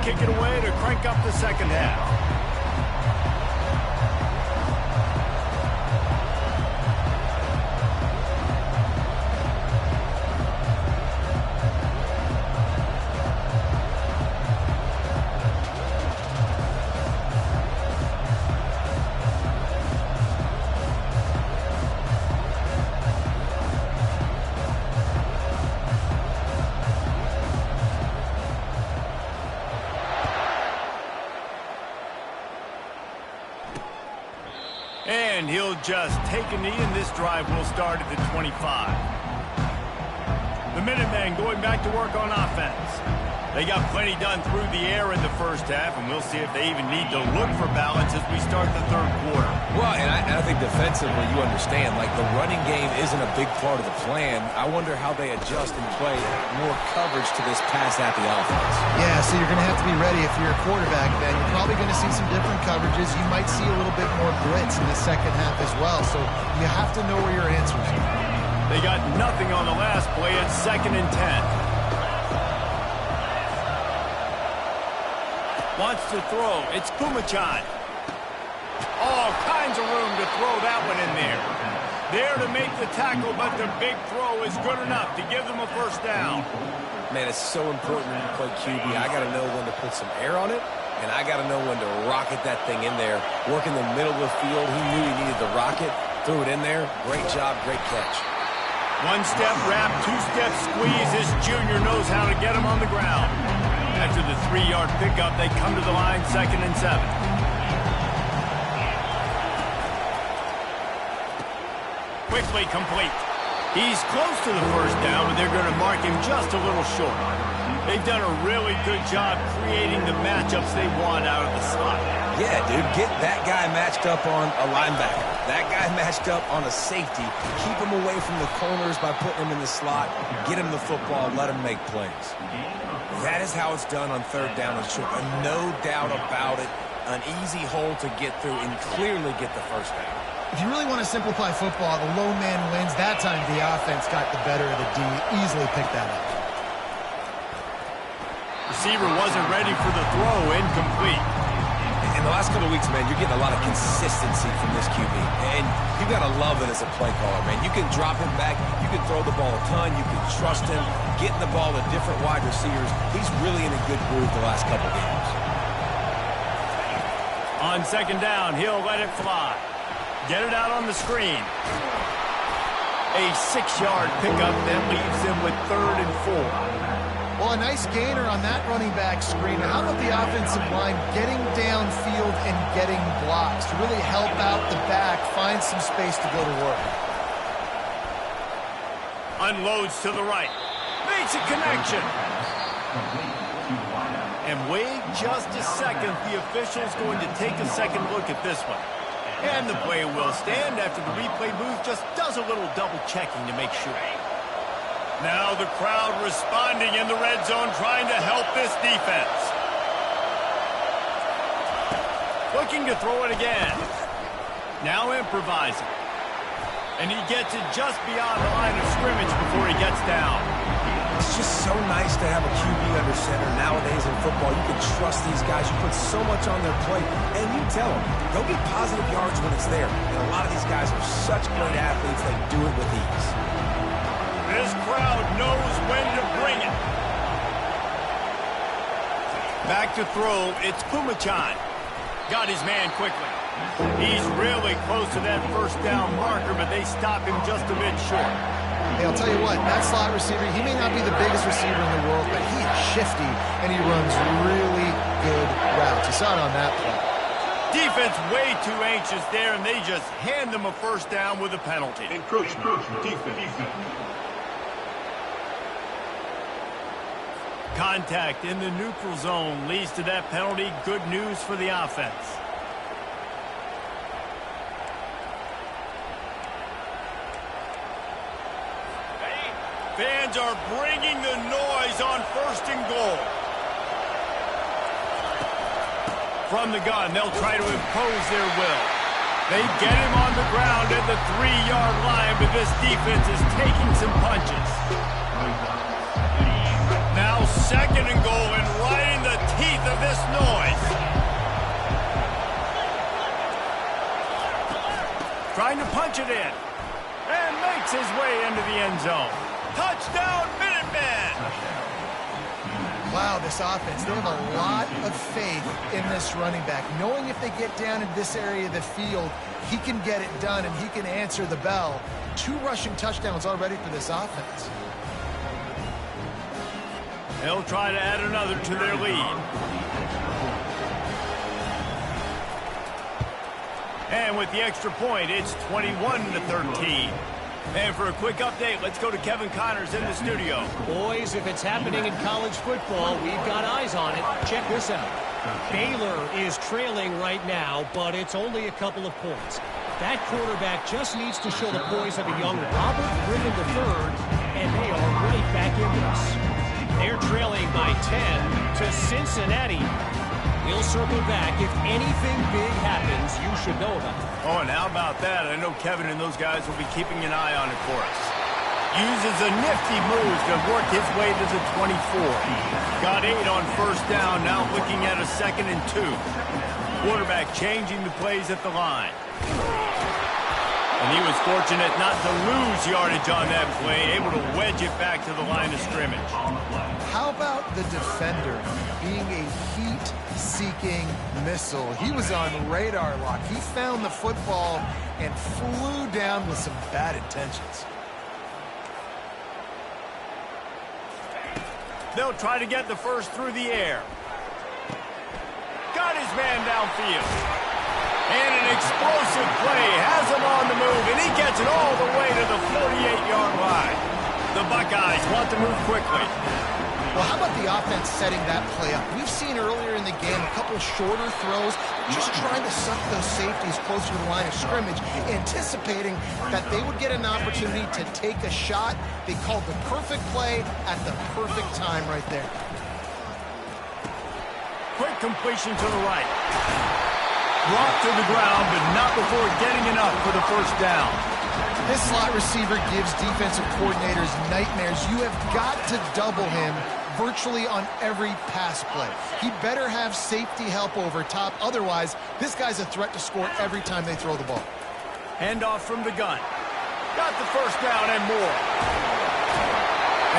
kick it away to crank up the second half. And he'll just take a knee, and this drive will start at the 25. The Minutemen going back to work on offense. They got plenty done through the air in the first half, and we'll see if they even need to look for balance as we start the third quarter. Well, and I think defensively, you understand, like the running game isn't a big part of the plan. I wonder how they adjust and play more coverage to this pass-happy offense. Yeah, so you're going to have to be ready if you're a quarterback, Ben. You're probably going to see some different coverages. You might see a little bit more blitz in the second half as well, so you have to know where your answers are. They got nothing on the last play at 2nd and 10. Wants to throw. It's Kumachan. All kinds of room to throw that one in there. There to make the tackle, but the big throw is good enough to give them a first down. Man, it's so important when you play QB. I got to know when to put some air on it, and I got to know when to rocket that thing in there. Work in the middle of the field. He knew he needed the rocket. Threw it in there. Great job, great catch. One-step wrap, two-step squeeze. This junior knows how to get him on the ground. After the 3-yard pickup, they come to the line 2nd and 7. Quickly complete. He's close to the first down, but they're going to mark him just a little short. They've done a really good job creating the matchups they want out of the slot. Yeah, dude, get that guy matched up on a linebacker. That guy matched up on a safety. Keep him away from the corners by putting him in the slot. Get him the football. Let him make plays. That is how it's done on 3rd down and short. And no doubt about it, an easy hole to get through and clearly get the first down. If you really want to simplify football, the lone man wins. That time the offense got the better of the D. Easily picked that up. Receiver wasn't ready for the throw. Incomplete. In the last couple of weeks, man, you're getting a lot of consistency from this QB. And you got to love it as a play caller, man. You can drop him back. You can throw the ball a ton. You can trust him. Getting the ball to different wide receivers. He's really in a good groove the last couple games. On 2nd down, he'll let it fly. Get it out on the screen. A 6-yard pickup that leaves them with 3rd and 4. Well, a nice gainer on that running back screen. How about the offensive line getting downfield and getting blocks to really help out the back, find some space to go to work? Unloads to the right. Makes a connection. And wait just a second. The official is going to take a second look at this one. And the play will stand after the replay booth just does a little double checking to make sure. Now the crowd responding in the red zone, trying to help this defense. Looking to throw it again. Now improvising. And he gets it just beyond the line of scrimmage before he gets down. It's just so nice to have a QB under center. Nowadays in football, you can trust these guys. You put so much on their plate, and you tell them, go get positive yards when it's there. And a lot of these guys are such great athletes, they do it with ease. This crowd knows when to bring it. Back to throw, it's Kumachan. Got his man quickly. He's really close to that first down marker, but they stop him just a bit short. Hey, I'll tell you what, that slot receiver, he may not be the biggest receiver in the world, but he is shifty, and he runs really good routes. You saw it on that play. Defense way too anxious there, and they just hand them a first down with a penalty. Encroachment, defense. Contact in the neutral zone leads to that penalty. Good news for the offense. Fans are bringing the noise on 1st and goal. From the gun, they'll try to impose their will. They get him on the ground at the 3-yard line, but this defense is taking some punches. Now 2nd and goal, and right in the teeth of punch it in. And makes his way into the end zone. Touchdown, Minutemen! Wow, this offense, they have a lot of faith in this running back. Knowing if they get down in this area of the field, he can get it done and he can answer the bell. 2 rushing touchdowns already for this offense. They'll try to add another to their lead. And with the extra point, it's 21-13. And for a quick update, let's go to Kevin Connors in the studio. Boys, if it's happening in college football, we've got eyes on it. Check this out. Baylor is trailing right now, but it's only a couple of points. That quarterback just needs to show the poise of a young Robert Griffin III, and they are right back in this. They're trailing by 10 to Cincinnati. We'll circle back. If anything big happens, you should know about it. Oh, and how about that? I know Kevin and those guys will be keeping an eye on it for us. Uses a nifty move to work his way to the 24. Got 8 on first down, now looking at a 2nd and 2. Quarterback changing the plays at the line. And he was fortunate not to lose yardage on that play, able to wedge it back to the line of scrimmage. How about the defender being a heat-seeking missile? He was on radar lock. He found the football and flew down with some bad intentions. They'll try to get the first through the air. Got his man downfield. And an explosive play has him on the move, and he gets it all the way to the 48-yard line. The Buckeyes want to move quickly. Well, how about the offense setting that play up? We've seen earlier in the game a couple shorter throws, just trying to suck those safeties closer to the line of scrimmage, anticipating that they would get an opportunity to take a shot. They called the perfect play at the perfect time right there. Quick completion to the right. Brought to the ground, but not before getting enough for the first down. This slot receiver gives defensive coordinators nightmares. You have got to double him virtually on every pass play. He better have safety help over top. Otherwise, this guy's a threat to score every time they throw the ball. Handoff from the gun. Got the first down and more.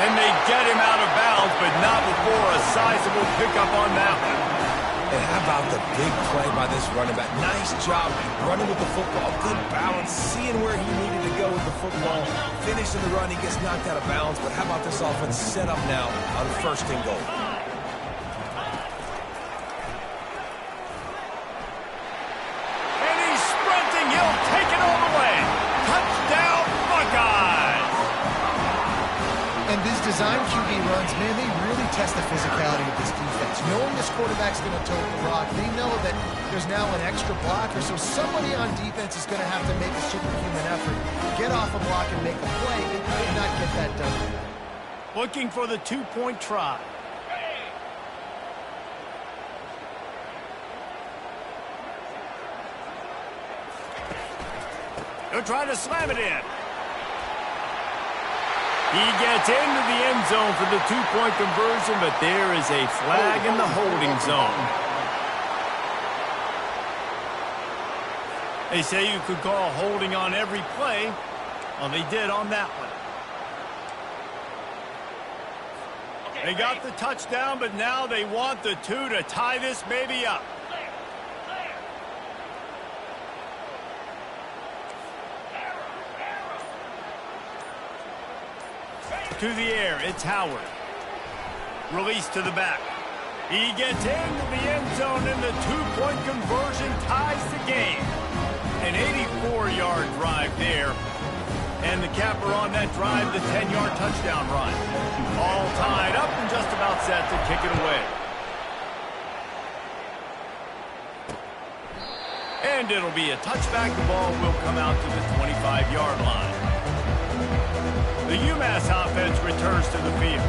And they get him out of bounds, but not before a sizable pickup on that one. And how about the big play by this running back? Nice job running with the football. Good balance, seeing where he needed to go with the football. Finishing the run, he gets knocked out of bounds. But how about this offense set up now on 1st and goal? And he's sprinting. He'll take it all the way. Touchdown, Buckeyes! And these design QB runs, man, they really test the physicality of this defense. Knowing this quarterback's going to tote the rock, they know that there's now an extra blocker, so somebody on defense is going to have to make a superhuman effort, get off a block and make a play, and did not get that done. Looking for the 2-point try. They'll try to slam it in. He gets into the end zone for the 2-point conversion, but there is a flag in the holding zone. They say you could call holding on every play. Well, they did on that one. They got the touchdown, but now they want the 2 to tie this baby up. To the air, it's Howard. Release to the back. He gets into the end zone, and the 2-point conversion ties the game. An 84-yard drive there. And the capper on that drive, the 10-yard touchdown run. All tied up and just about set to kick it away. And it'll be a touchback. The ball will come out to the 25-yard line. The UMass offense returns to the field.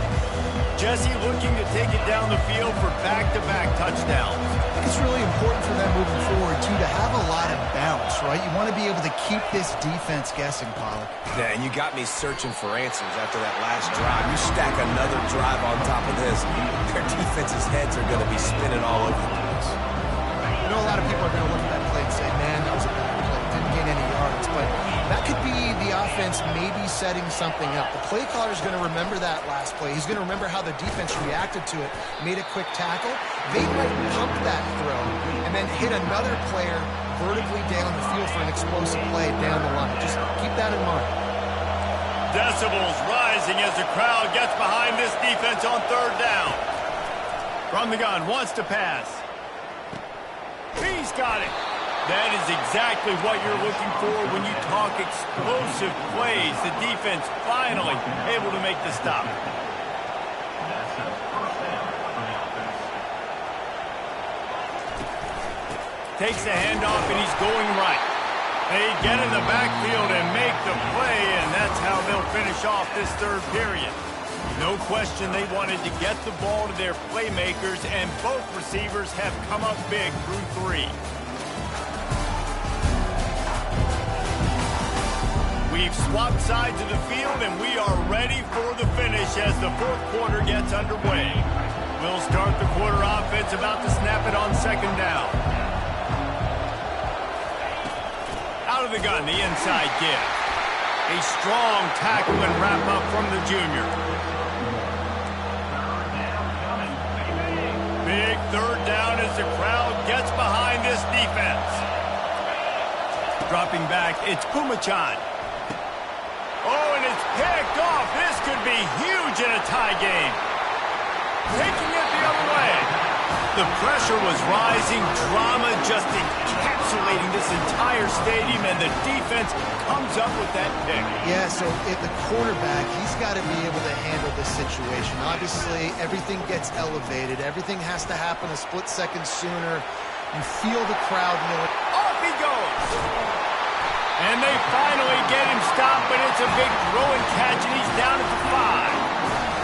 Jesse looking to take it down the field for back-to-back touchdowns. I think it's really important for them moving forward, too, to have a lot of bounce, right? You want to be able to keep this defense guessing, Pollock. Yeah, and you got me searching for answers after that last drive. You stack another drive on top of this, their defense's heads are going to be spinning all over the place. You know, a lot of people are going to look at that play and say, man, that was a bad play. Didn't gain any yards, but that could be the offense maybe setting something up. The play caller is going to remember that last play. He's going to remember how the defense reacted to it, made a quick tackle. They might pump that throw and then hit another player vertically down the field for an explosive play down the line. Just keep that in mind. Decibels rising as the crowd gets behind this defense on third down. From the gun, wants to pass. He's got it. That is exactly what you're looking for when you talk explosive plays. The defense finally able to make the stop. Takes the handoff and he's going right. They get in the backfield and make the play, and that's how they'll finish off this third period. No question they wanted to get the ball to their playmakers, and both receivers have come up big through 3. We've swapped sides of the field, and we are ready for the finish as the fourth quarter gets underway. We'll start the quarter offense, about to snap it on second down. Out of the gun, the inside give. A strong tackle and wrap up from the junior. Big third down as the crowd gets behind this defense. Dropping back, it's Pumachan. Oh, and it's picked off. This could be huge in a tie game. Taking it the other way. The pressure was rising. Drama just encapsulating this entire stadium, and the defense comes up with that pick. Yeah, so if the quarterback, he's got to be able to handle this situation. Obviously, everything gets elevated. Everything has to happen a split second sooner. You feel the crowd know it. Off he goes. And they finally get him stopped, but it's a big throw and catch, and he's down at the 5.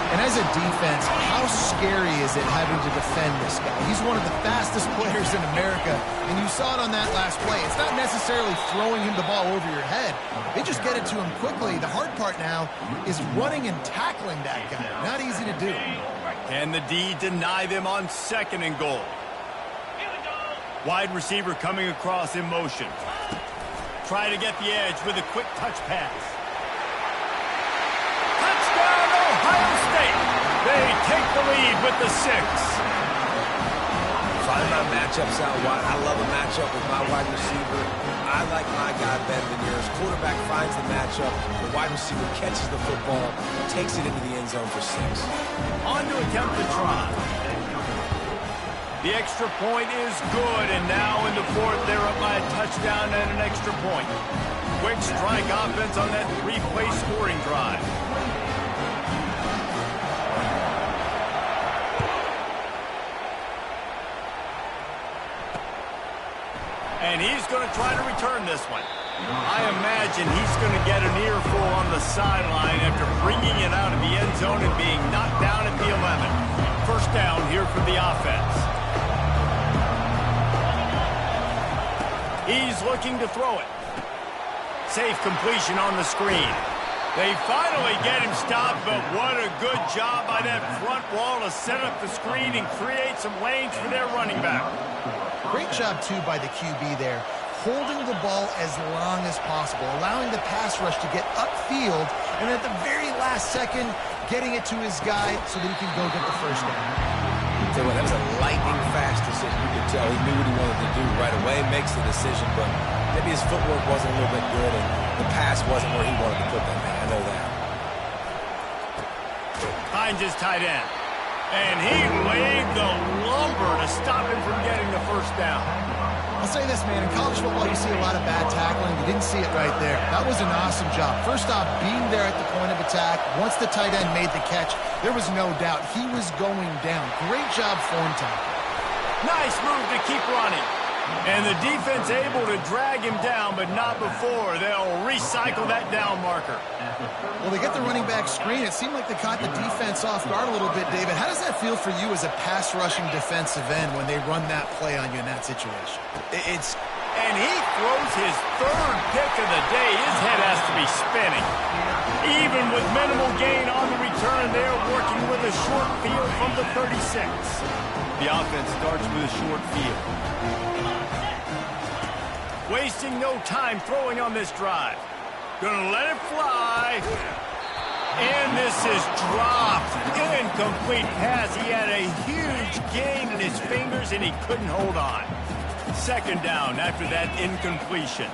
And as a defense, how scary is it having to defend this guy? He's one of the fastest players in America, and you saw it on that last play. It's not necessarily throwing him the ball over your head. They just get it to him quickly. The hard part now is running and tackling that guy. Not easy to do. Can the D deny them on second and goal? Wide receiver coming across in motion. Try to get the edge with a quick touch pass. Touchdown, Ohio State. They take the lead with the 6. Talking about matchups out wide, I love a matchup with my wide receiver. I like my guy better than yours. Quarterback finds the matchup. The wide receiver catches the football, takes it into the end zone for 6. On to attempt the try. The extra point is good, and now in the 4th, they're up by a touchdown and an extra point. Quick strike offense on that 3-play scoring drive. And he's going to try to return this one. I imagine he's going to get an earful on the sideline after bringing it out of the end zone and being knocked down at the 11. First down here for the offense. He's looking to throw it. Safe completion on the screen. They finally get him stopped, but what a good job by that front wall to set up the screen and create some lanes for their running back. Great job, too, by the QB there, holding the ball as long as possible, allowing the pass rush to get upfield, and at the very last second, getting it to his guy so that he can go get the first down. Tell you what, that was a lightning-fast decision. You could tell he knew what he wanted to do right away, makes the decision, but maybe his footwork wasn't a little bit good, and the pass wasn't where he wanted to put that man. I know that. Finds his tight end. And he laid the lumber to stop him from getting the first down. I'll say this, man. In college football, you see a lot of bad tackling. You didn't see it right there. That was an awesome job. First off, being there at the point of attack. Once the tight end made the catch, there was no doubt he was going down. Great job form time. Nice move to keep running. And the defense able to drag him down, but not before. They'll recycle that down marker. Well, they get the running back screen. It seemed like they caught the defense off guard a little bit, David. How does that feel for you as a pass-rushing defensive end when they run that play on you in that situation? And he throws his 3rd pick of the day. His head has to be spinning. Even with minimal gain on the return, they're working with a short field from the 36. The offense starts with a short field. Wasting no time throwing on this drive. Gonna let it fly. And this is dropped. Incomplete pass. He had a huge gain in his fingers, and he couldn't hold on. Second down after that incompletion.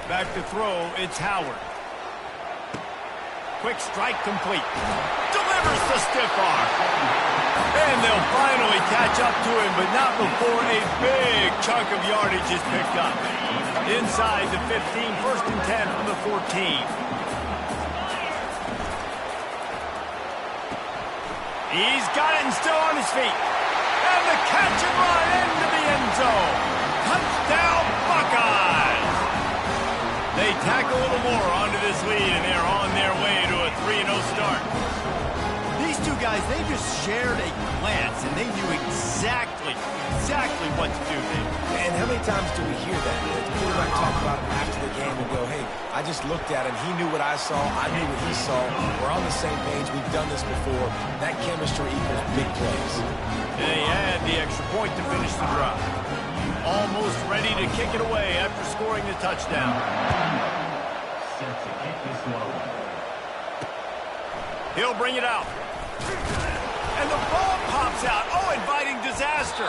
Back to throw, it's Howard. Quick strike complete. Delivers the stiff arm. And they'll finally catch up to him, but not before a big chunk of yardage is picked up. Inside the 15, first and 10 from the 14. He's got it and still on his feet. And the catch and run into the end zone. Touchdown, Buckeyes! They tack a little more onto this lead, and they're on their way to a 3-0 start. These two guys, they just shared a glance, and they knew exactly what to do, Dave. And how many times do we hear that? The quarterback talk about it after the game and go, hey, I just looked at him. He knew what I saw. I knew what he saw. We're on the same page. We've done this before. That chemistry equals big plays. And they had the extra point to finish the drive. Almost ready to kick it away after scoring the touchdown. He'll bring it out. And the ball pops out. Oh, inviting disaster.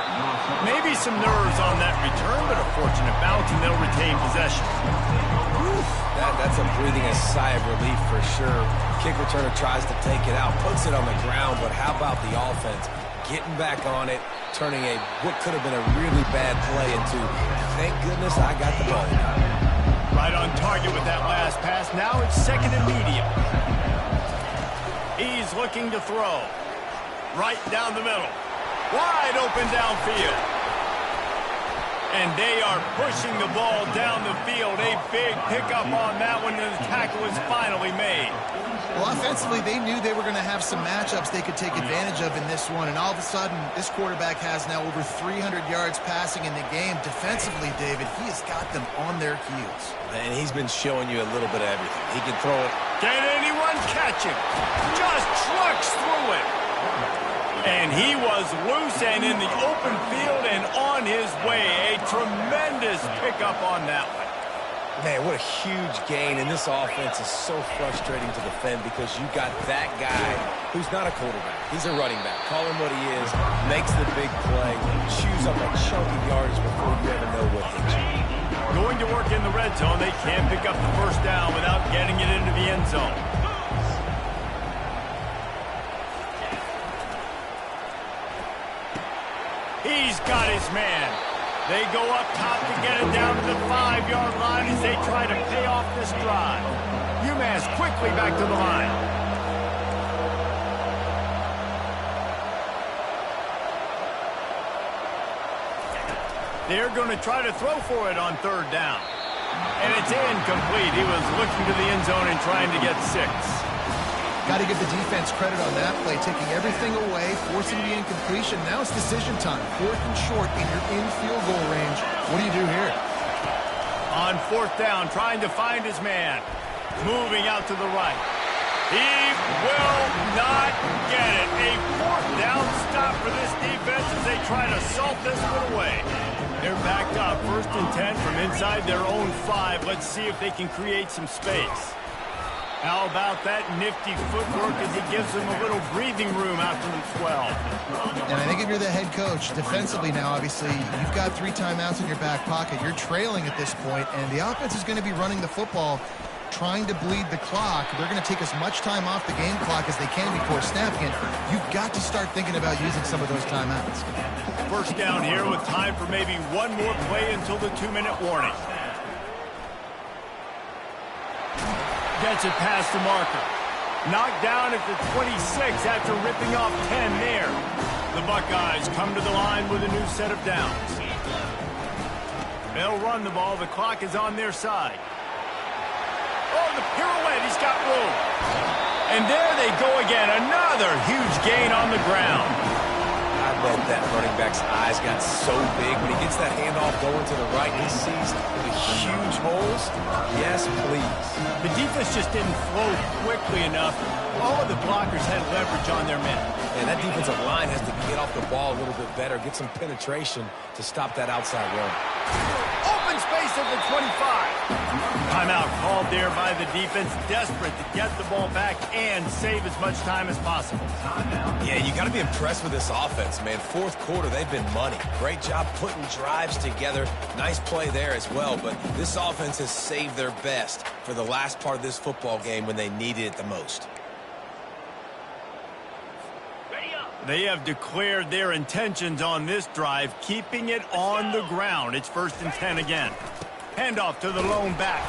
Maybe some nerves on that return, but a fortunate bounce, and they'll retain possession. That's a breathing a sigh of relief for sure. Kick returner tries to take it out, puts it on the ground, but how about the offense? Getting back on it, turning what could have been a really bad play into, thank goodness I got the ball. Right on target with that last pass. Now it's second and medium. He's looking to throw. Right down the middle. Wide open downfield. And they are pushing the ball down the field. A big pickup on that one, and the tackle is finally made. Well, offensively, they knew they were going to have some matchups they could take advantage of in this one, and all of a sudden, this quarterback has now over 300 yards passing in the game. Defensively, David, he has got them on their heels. And he's been showing you a little bit of everything. He can throw it. Can anyone catch him? Just trucks through it. And he was loose and in the open field and on his way. A tremendous pickup on that one. Man, what a huge gain, and this offense is so frustrating to defend because you got that guy who's not a quarterback. He's a running back. Call him what he is, makes the big play, chews up a chunk of yardage before you ever know what hit you. Going to work in the red zone, they can't pick up the first down without getting it into the end zone. He's got his man. They go up top to get it down to the 5-yard line as they try to pay off this drive. UMass quickly back to the line. They're going to try to throw for it on third down. And it's incomplete. He was looking to the end zone and trying to get 6. Got to give the defense credit on that play, taking everything away, forcing the incompletion. Now it's decision time. 4th and short, and you're in field goal range. What do you do here? On 4th down, trying to find his man. Moving out to the right. He will not get it. A 4th down stop for this defense as they try to salt this one away. They're backed up, 1st and 10 from inside their own 5. Let's see if they can create some space. How about that nifty footwork as he gives them a little breathing room after the 12. And I think if you're the head coach, defensively now, obviously, you've got 3 timeouts in your back pocket. You're trailing at this point, and the offense is going to be running the football, trying to bleed the clock. They're going to take as much time off the game clock as they can before snapping it. You've got to start thinking about using some of those timeouts. First down here with time for maybe one more play until the 2-minute warning. Gets it past the marker. Knocked down at the 26 after ripping off 10 there. The Buckeyes come to the line with a new set of downs. They'll run the ball. The clock is on their side. Oh, the pirouette. He's got room. And there they go again. Another huge gain on the ground. I bet that running back's eyes got so big when he gets that handoff going to the right. He sees the huge holes. Yes, please. The defense just didn't flow quickly enough. All of the blockers had leverage on their men. And that defensive line has to get off the ball a little bit better, get some penetration to stop that outside run. Open space at the 25. Timeout called there by the defense, desperate to get the ball back and save as much time as possible. Yeah, you got to be impressed with this offense, man. Fourth quarter, they've been money. Great job putting drives together. Nice play there as well, but this offense has saved their best for the last part of this football game when they needed it the most. They have declared their intentions on this drive, keeping it on the ground. It's 1st and 10 again. Handoff to the lone back.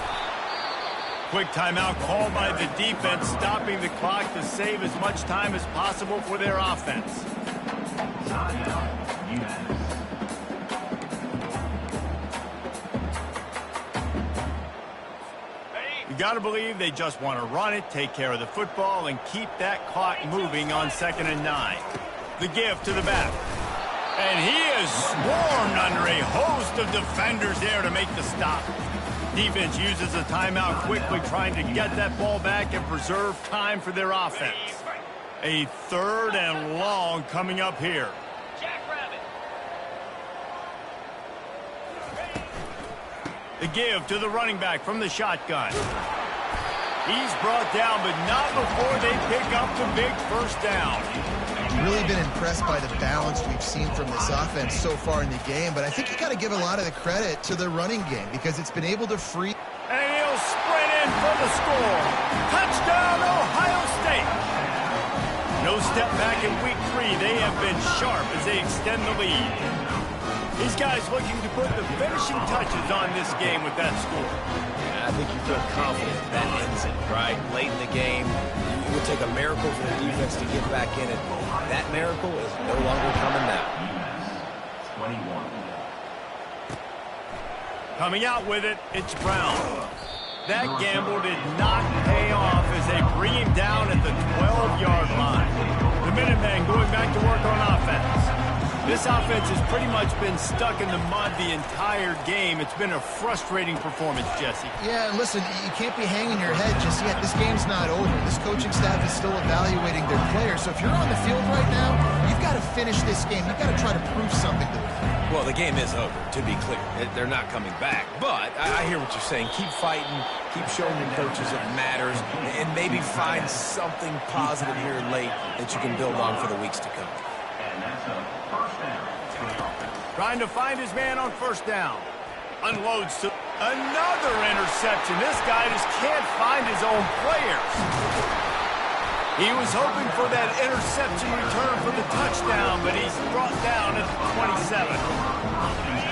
Quick timeout called by the defense, stopping the clock to save as much time as possible for their offense. You got to believe they just want to run it, take care of the football, and keep that clock moving on 2nd and 9. The give to the back. And he is swarmed under a host of defenders there to make the stop. Defense uses a timeout quickly, trying to get that ball back and preserve time for their offense. A 3rd and long coming up here. The give to the running back from the shotgun. He's brought down, but not before they pick up the big 1st down. Really been impressed by the balance we've seen from this offense so far in the game, but I think you got to give a lot of the credit to the running game because it's been able to free. And he'll sprint in for the score. Touchdown, Ohio State. No step back in week 3. They have been sharp as they extend the lead. These guys looking to put the finishing touches on this game with that score. I think you feel confident that ends it, right? Late in the game, it would take a miracle for the defense to get back in it. That miracle is no longer coming now. Coming out with it, it's Brown. That gamble did not pay off as they bring him down at the 12-yard line. The Minutemen going back to work on offense. This offense has pretty much been stuck in the mud the entire game. It's been a frustrating performance, Jesse. Yeah, listen, you can't be hanging your head just yet. This game's not over. This coaching staff is still evaluating their players. So if you're on the field right now, you've got to finish this game. You've got to try to prove something to them. Well, the game is over, to be clear. They're not coming back. But I hear what you're saying. Keep fighting. Keep showing your coaches it matters. And maybe find something positive here late that you can build on for the weeks to come. Trying to find his man on 1st down. Unloads to another interception. This guy just can't find his own players. He was hoping for that interception return for the touchdown, but he's brought down at the 27.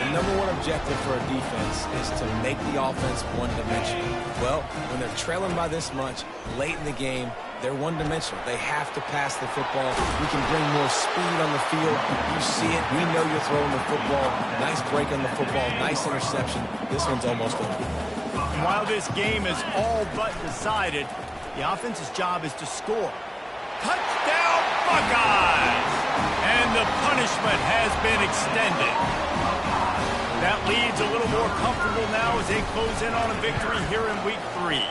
The number one objective for a defense is to make the offense one-dimensional. Well, when they're trailing by this much, late in the game, they're one-dimensional. They have to pass the football. We can bring more speed on the field. You see it. We know you're throwing the football. Nice break on the football. Nice interception. This one's almost over. While this game is all but decided, the offense's job is to score. Touchdown, Buckeyes! And the punishment has been extended. That lead's a little more comfortable now as they close in on a victory here in week 3.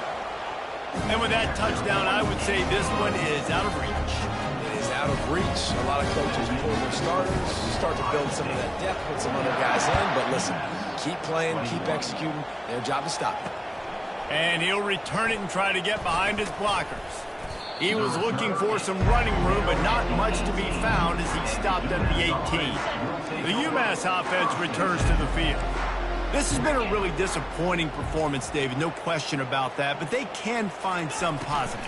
And with that touchdown, I would say this one is out of reach. It is out of reach. A lot of coaches pull their starters, start to build some of that depth, put some other guys in. But listen, keep playing, keep executing. Their job is stopping. And he'll return it and try to get behind his blockers. He was looking for some running room, but not much to be found as he stopped at the 18. The UMass offense returns to the field. This has been a really disappointing performance, David, no question about that, but they can find some positives.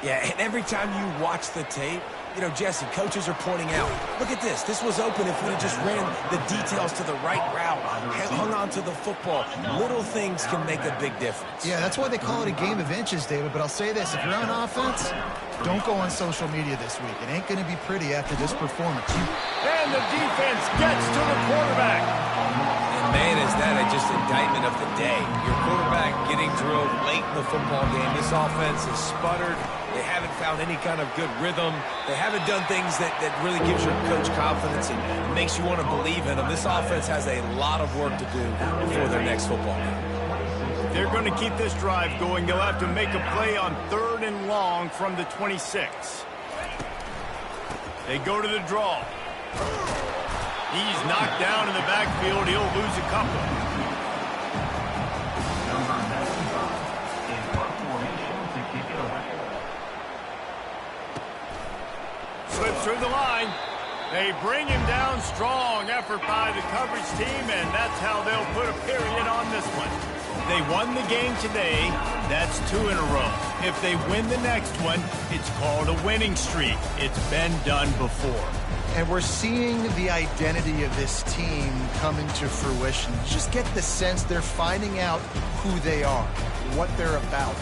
Yeah, and every time you watch the tape, you know, Jesse, coaches are pointing out, look at this. This was open if we had just ran the details to the right route, hung on to the football. Little things can make a big difference. Yeah, that's why they call it a game of inches, David. But I'll say this, if you're on offense, don't go on social media this week. It ain't going to be pretty after this performance. And the defense gets to the quarterback. And man, is that just indictment of the day. Your quarterback getting drilled late in the football game. This offense has sputtered. They haven't found any kind of good rhythm. They haven't done things that really gives your coach confidence and makes you want to believe in them. This offense has a lot of work to do before their next football game. They're going to keep this drive going. They'll have to make a play on 3rd and long from the 26. They go to the draw. He's knocked down in the backfield. He'll lose a couple. through the line. They bring him down. Strong effort by the coverage team, and that's how they'll put a period on this one. They won the game today. That's 2 in a row. If they win the next one, it's called a winning streak. It's been done before. And we're seeing the identity of this team come into fruition. You just get the sense they're finding out who they are, what they're about,